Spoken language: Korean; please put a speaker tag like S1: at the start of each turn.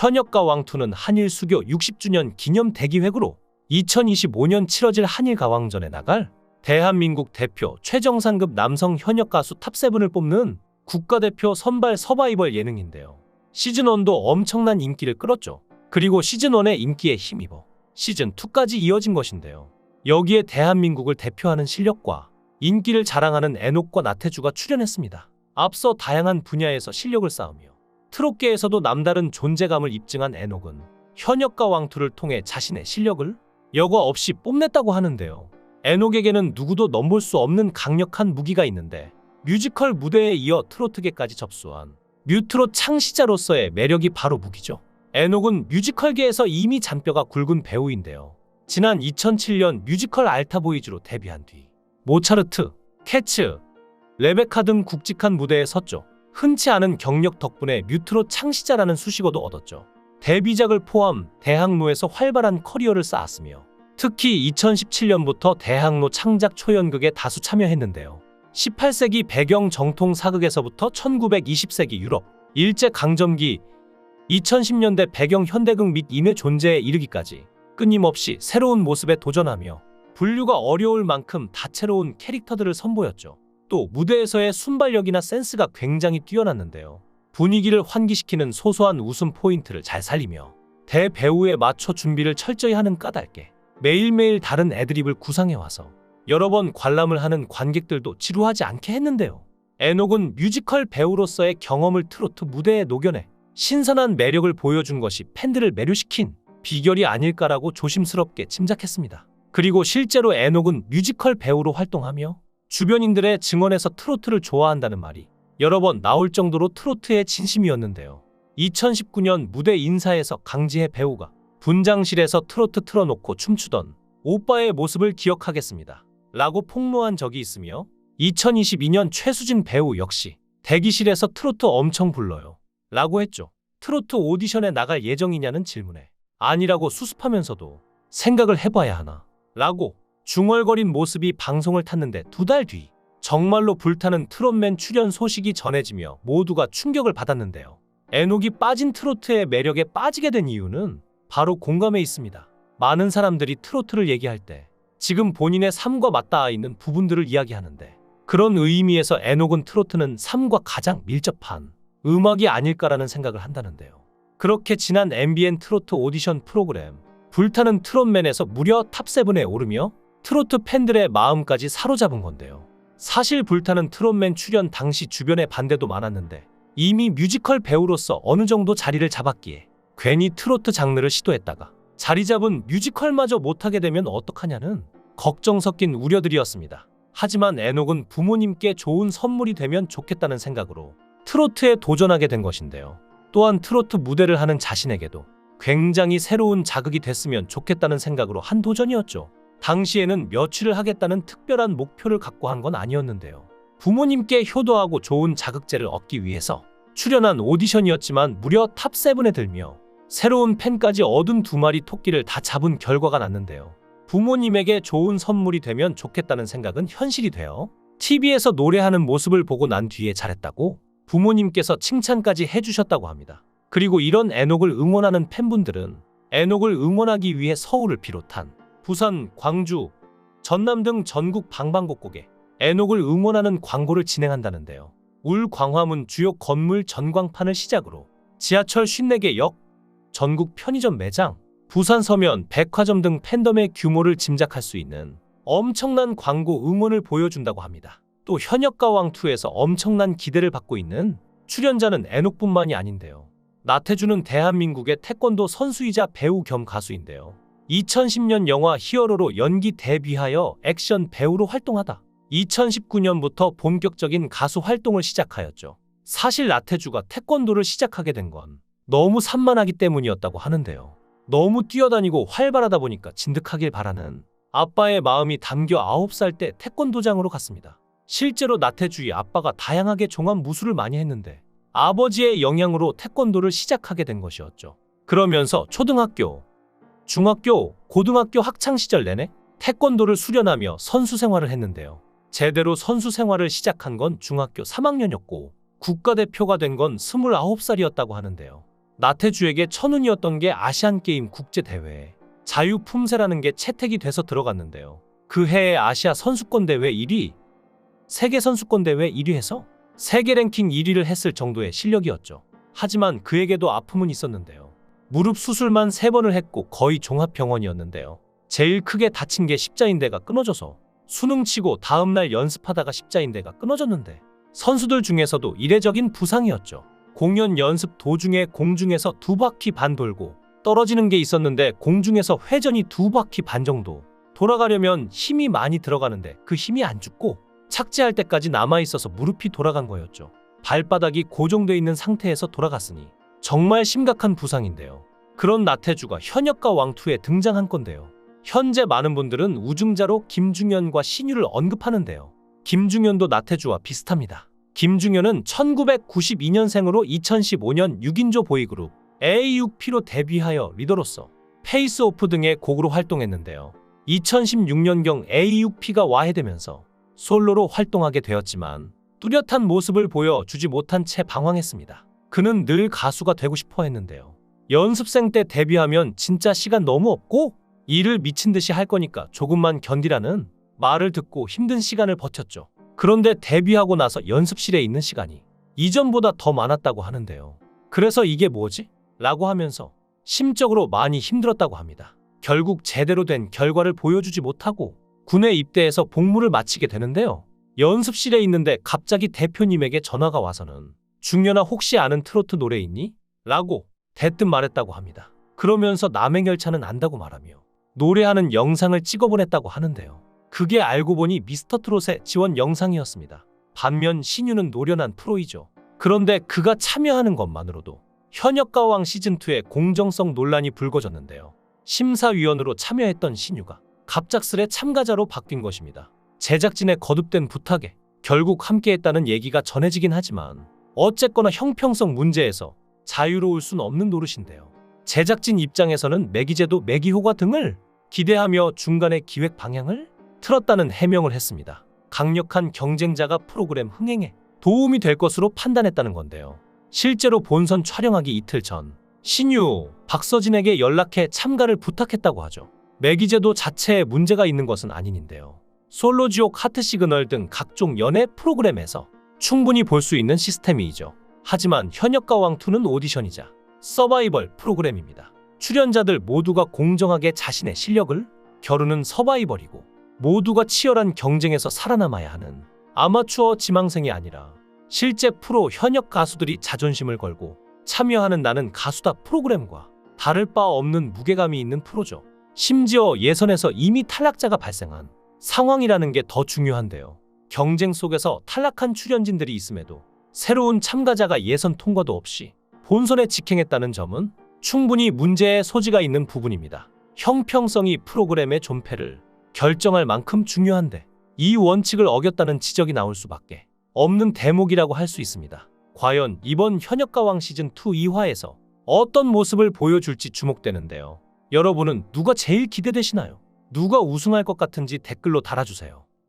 S1: 현역가 왕투는 한일 수교 60주년 기념 대기획으로 2025년 치러질 한일 가왕전에 나갈 대한민국 대표 최정상급 남성 현역 가수 탑7을 뽑는 국가대표 선발 서바이벌 예능인데요. 시즌1도 엄청난 인기를 끌었죠. 그리고 시즌1의 인기에 힘입어 시즌2까지 이어진 것인데요. 여기에 대한민국을 대표하는 실력과 인기를 자랑하는 애녹과 나태주가 출연했습니다. 앞서 다양한 분야에서 실력을 쌓으며 트롯계에서도 남다른 존재감을 입증한 애녹은 현역가 왕투를 통해 자신의 실력을 여과 없이 뽐냈다고 하는데요. 애녹에게는 누구도 넘볼 수 없는 강력한 무기가 있는데 뮤지컬 무대에 이어 트로트계까지 접수한 뮤트롯 창시자로서의 매력이 바로 무기죠. 애녹은 뮤지컬계에서 이미 잔뼈가 굵은 배우인데요. 지난 2007년 뮤지컬 알타보이즈로 데뷔한 뒤 모차르트, 캐츠, 레베카 등 굵직한 무대에 섰죠. 흔치 않은 경력 덕분에 뮤트롯 창시자라는 수식어도 얻었죠. 데뷔작을 포함 대학로에서 활발한 커리어를 쌓았으며 특히 2017년부터 대학로 창작 초연극에 다수 참여했는데요. 18세기 배경 정통 사극에서부터 1920세기 유럽 일제강점기 2010년대 배경 현대극 및 인의 존재에 이르기까지 끊임없이 새로운 모습에 도전하며 분류가 어려울 만큼 다채로운 캐릭터들을 선보였죠. 또 무대에서의 순발력이나 센스가 굉장히 뛰어났는데요. 분위기를 환기시키는 소소한 웃음 포인트를 잘 살리며 대배우에 맞춰 준비를 철저히 하는 까닭에 매일매일 다른 애드립을 구상해와서 여러 번 관람을 하는 관객들도 지루하지 않게 했는데요. 애녹은 뮤지컬 배우로서의 경험을 트로트 무대에 녹여내 신선한 매력을 보여준 것이 팬들을 매료시킨 비결이 아닐까라고 조심스럽게 짐작했습니다. 그리고 실제로 애녹은 뮤지컬 배우로 활동하며 주변인들의 증언에서 트로트를 좋아한다는 말이 여러 번 나올 정도로 트로트의 진심이었는데요. 2019년 무대 인사에서 강지혜 배우가 분장실에서 트로트 틀어놓고 춤추던 오빠의 모습을 기억하겠습니다 라고 폭로한 적이 있으며 2022년 최수진 배우 역시 대기실에서 트로트 엄청 불러요 라고 했죠. 트로트 오디션에 나갈 예정이냐는 질문에 아니라고 수습하면서도 생각을 해봐야 하나 라고 중얼거린 모습이 방송을 탔는데 2달 뒤 정말로 불타는 트롯맨 출연 소식이 전해지며 모두가 충격을 받았는데요. 애녹이 빠진 트로트의 매력에 빠지게 된 이유는 바로 공감에 있습니다. 많은 사람들이 트로트를 얘기할 때 지금 본인의 삶과 맞닿아 있는 부분들을 이야기하는데 그런 의미에서 애녹은 트로트는 삶과 가장 밀접한 음악이 아닐까라는 생각을 한다는데요. 그렇게 지난 MBN 트로트 오디션 프로그램 불타는 트롯맨에서 무려 탑7에 오르며 트로트 팬들의 마음까지 사로잡은 건데요. 사실 불타는 트롯맨 출연 당시 주변에 반대도 많았는데 이미 뮤지컬 배우로서 어느 정도 자리를 잡았기에 괜히 트로트 장르를 시도했다가 자리 잡은 뮤지컬마저 못하게 되면 어떡하냐는 걱정 섞인 우려들이었습니다. 하지만 애녹은 부모님께 좋은 선물이 되면 좋겠다는 생각으로 트로트에 도전하게 된 것인데요. 또한 트로트 무대를 하는 자신에게도 굉장히 새로운 자극이 됐으면 좋겠다는 생각으로 한 도전이었죠. 당시에는 며칠을 하겠다는 특별한 목표를 갖고 한 건 아니었는데요. 부모님께 효도하고 좋은 자극제를 얻기 위해서 출연한 오디션이었지만 무려 탑7에 들며 새로운 팬까지 얻은 2마리 토끼를 다 잡은 결과가 났는데요. 부모님에게 좋은 선물이 되면 좋겠다는 생각은 현실이 되어 TV에서 노래하는 모습을 보고 난 뒤에 잘했다고 부모님께서 칭찬까지 해주셨다고 합니다. 그리고 이런 애녹을 응원하는 팬분들은 애녹을 응원하기 위해 서울을 비롯한 부산, 광주, 전남 등 전국 방방곡곡에 애녹을 응원하는 광고를 진행한다는데요. 울 광화문 주요 건물 전광판을 시작으로 지하철 54개 역, 전국 편의점 매장, 부산 서면, 백화점 등 팬덤의 규모를 짐작할 수 있는 엄청난 광고 응원을 보여준다고 합니다. 또 현역가 왕2에서 엄청난 기대를 받고 있는 출연자는 애녹뿐만이 아닌데요. 나태주는 대한민국의 태권도 선수이자 배우 겸 가수인데요. 2010년 영화 히어로로 연기 데뷔하여 액션 배우로 활동하다 2019년부터 본격적인 가수 활동을 시작하였죠. 사실 나태주가 태권도를 시작하게 된 건 너무 산만하기 때문이었다고 하는데요. 너무 뛰어다니고 활발하다 보니까 진득하길 바라는 아빠의 마음이 담겨 9살 때 태권도장으로 갔습니다. 실제로 나태주의 아빠가 다양하게 종합 무술을 많이 했는데 아버지의 영향으로 태권도를 시작하게 된 것이었죠. 그러면서 초등학교, 중학교, 고등학교 학창시절 내내 태권도를 수련하며 선수 생활을 했는데요. 제대로 선수 생활을 시작한 건 중학교 3학년이었고 국가대표가 된 건 29살이었다고 하는데요. 나태주에게 천운이었던 게 아시안게임 국제대회에 자유품새라는 게 채택이 돼서 들어갔는데요. 그 해에 아시아 선수권대회 1위, 세계선수권대회 1위 해서 세계 랭킹 1위를 했을 정도의 실력이었죠. 하지만 그에게도 아픔은 있었는데요. 무릎 수술만 3번을 했고 거의 종합병원이었는데요. 제일 크게 다친 게 십자인대가 끊어져서 수능 치고 다음날 연습하다가 십자인대가 끊어졌는데 선수들 중에서도 이례적인 부상이었죠. 공연 연습 도중에 공중에서 2바퀴 반 돌고 떨어지는 게 있었는데 공중에서 회전이 2바퀴 반 정도 돌아가려면 힘이 많이 들어가는데 그 힘이 안 죽고 착지할 때까지 남아있어서 무릎이 돌아간 거였죠. 발바닥이 고정돼 있는 상태에서 돌아갔으니 정말 심각한 부상인데요. 그런 나태주가 현역가 왕투에 등장한 건데요. 현재 많은 분들은 우증자로 김중현과 신유를 언급하는데요. 김중현도 나태주와 비슷합니다. 김중현은 1992년생으로 2015년 6인조 보이그룹 A6P로 데뷔하여 리더로서 페이스오프 등의 곡으로 활동했는데요. 2016년경 A6P가 와해되면서 솔로로 활동하게 되었지만 뚜렷한 모습을 보여주지 못한 채 방황했습니다. 그는 늘 가수가 되고 싶어 했는데요. 연습생 때 데뷔하면 진짜 시간 너무 없고 일을 미친 듯이 할 거니까 조금만 견디라는 말을 듣고 힘든 시간을 버텼죠. 그런데 데뷔하고 나서 연습실에 있는 시간이 이전보다 더 많았다고 하는데요. 그래서 이게 뭐지? 라고 하면서 심적으로 많이 힘들었다고 합니다. 결국 제대로 된 결과를 보여주지 못하고 군에 입대해서 복무를 마치게 되는데요. 연습실에 있는데 갑자기 대표님에게 전화가 와서는 중년아 혹시 아는 트로트 노래 있니? 라고 대뜸 말했다고 합니다. 그러면서 남행열차는 안다고 말하며 노래하는 영상을 찍어보냈다고 하는데요. 그게 알고 보니 미스터트롯의 지원 영상이었습니다. 반면 신유는 노련한 프로이죠. 그런데 그가 참여하는 것만으로도 현역가왕 시즌2의 공정성 논란이 불거졌는데요. 심사위원으로 참여했던 신유가 갑작스레 참가자로 바뀐 것입니다. 제작진의 거듭된 부탁에 결국 함께했다는 얘기가 전해지긴 하지만 어쨌거나 형평성 문제에서 자유로울 순 없는 노릇인데요. 제작진 입장에서는 매기제도 매기효과 등을 기대하며 중간에 기획 방향을 틀었다는 해명을 했습니다. 강력한 경쟁자가 프로그램 흥행에 도움이 될 것으로 판단했다는 건데요. 실제로 본선 촬영하기 이틀 전 신유, 박서진에게 연락해 참가를 부탁했다고 하죠. 매기제도 자체에 문제가 있는 것은 아닌인데요. 솔로지옥, 하트시그널 등 각종 연애 프로그램에서 충분히 볼 수 있는 시스템이죠. 하지만 현역가왕2는 오디션이자 서바이벌 프로그램입니다. 출연자들 모두가 공정하게 자신의 실력을 겨루는 서바이벌이고 모두가 치열한 경쟁에서 살아남아야 하는 아마추어 지망생이 아니라 실제 프로 현역 가수들이 자존심을 걸고 참여하는 나는 가수다 프로그램과 다를 바 없는 무게감이 있는 프로죠. 심지어 예선에서 이미 탈락자가 발생한 상황이라는 게 더 중요한데요. 경쟁 속에서 탈락한 출연진들이 있음에도 새로운 참가자가 예선 통과도 없이 본선에 직행했다는 점은 충분히 문제의 소지가 있는 부분입니다. 형평성이 프로그램의 존폐를 결정할 만큼 중요한데 이 원칙을 어겼다는 지적이 나올 수밖에 없는 대목이라고 할 수 있습니다. 과연 이번 현역가왕 시즌2 2화에서 어떤 모습을 보여줄지 주목되는데요. 여러분은 누가 제일 기대되시나요? 누가 우승할 것 같은지 댓글로 달아주세요.